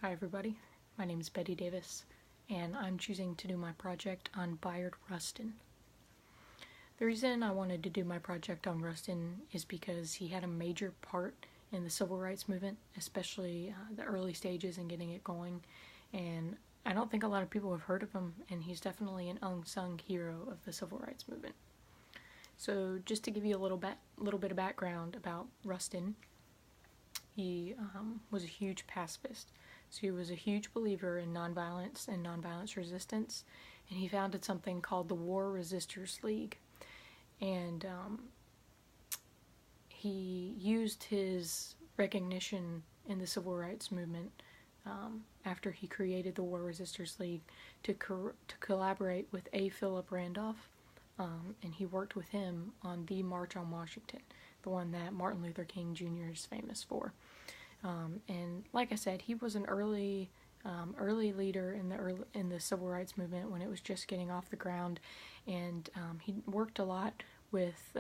Hi everybody, my name is Betty Davis, and I'm choosing to do my project on Bayard Rustin. The reason I wanted to do my project on Rustin is because he had a major part in the civil rights movement, especially the early stages and getting it going, and I don't think a lot of people have heard of him, and he's definitely an unsung hero of the civil rights movement. So just to give you a little bit of background about Rustin, he was a huge pacifist. So he was a huge believer in nonviolence and nonviolence resistance, and he founded something called the War Resisters League. And he used his recognition in the civil rights movement after he created the War Resisters League to collaborate with A. Philip Randolph, and he worked with him on the March on Washington, the one that Martin Luther King Jr. is famous for. And like I said, he was an early leader in the civil rights movement when it was just getting off the ground, and he worked a lot with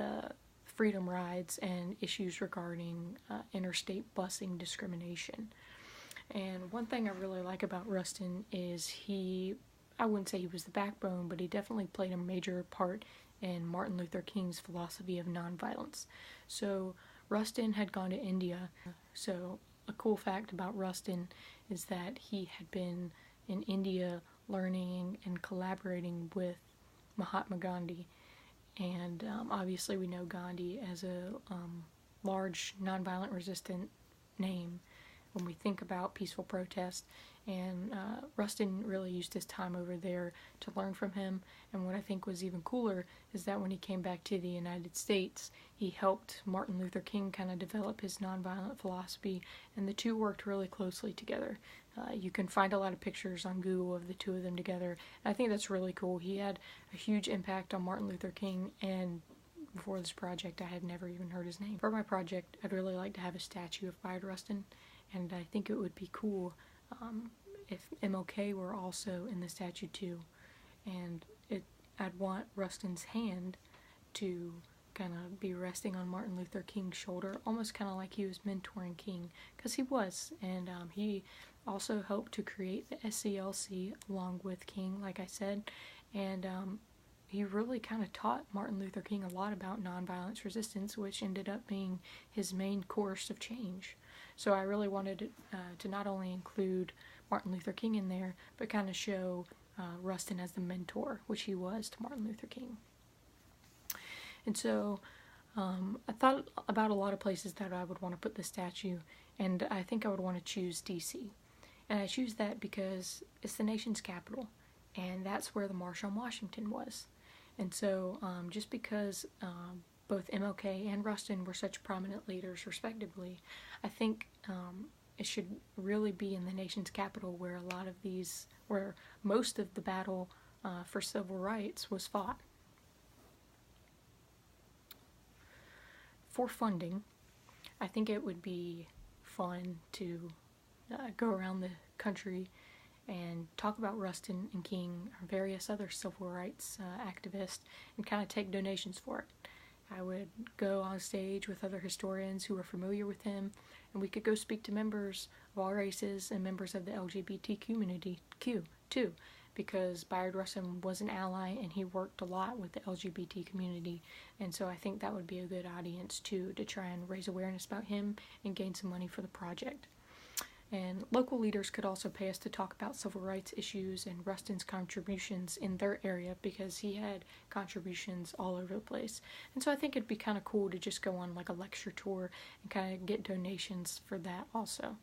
freedom rides and issues regarding interstate busing discrimination. And one thing I really like about Rustin is I wouldn't say he was the backbone, but he definitely played a major part in Martin Luther King's philosophy of nonviolence. So Rustin had gone to India. So a cool fact about Rustin is that he had been in India learning and collaborating with Mahatma Gandhi. And obviously we know Gandhi as a large nonviolent resistant name when we think about peaceful protest, and Rustin really used his time over there to learn from him. And what I think was even cooler is that when he came back to the United States, he helped Martin Luther King kind of develop his nonviolent philosophy, and the two worked really closely together. You can find a lot of pictures on Google of the two of them together, and I think that's really cool. He had a huge impact on Martin Luther King, and before this project I had never even heard his name. For my project, I'd really like to have a statue of Bayard Rustin, and I think it would be cool if MLK were also in the statue too. And I'd want Rustin's hand to kind of be resting on Martin Luther King's shoulder, almost kind of like he was mentoring King, because he was. And he also helped to create the SCLC along with King, like I said, and he really kind of taught Martin Luther King a lot about nonviolence resistance, which ended up being his main course of change. So I really wanted to not only include Martin Luther King in there, but kind of show Rustin as the mentor, which he was to Martin Luther King. And so I thought about a lot of places that I would want to put the statue, and I think I would want to choose DC. And I choose that because it's the nation's capital, and that's where the March on Washington was. And so just because both MLK and Rustin were such prominent leaders respectively, I think it should really be in the nation's capital where where most of the battle for civil rights was fought. For funding, I think it would be fun to go around the country and talk about Rustin and King or various other civil rights activists and kind of take donations for it. I would go on stage with other historians who were familiar with him, and we could go speak to members of all races and members of the LGBT community too, because Bayard Rustin was an ally and he worked a lot with the LGBT community, and so I think that would be a good audience too, to try and raise awareness about him and gain some money for the project. And local leaders could also pay us to talk about civil rights issues and Rustin's contributions in their area, because he had contributions all over the place. And so I think it'd be kind of cool to just go on like a lecture tour and kind of get donations for that also.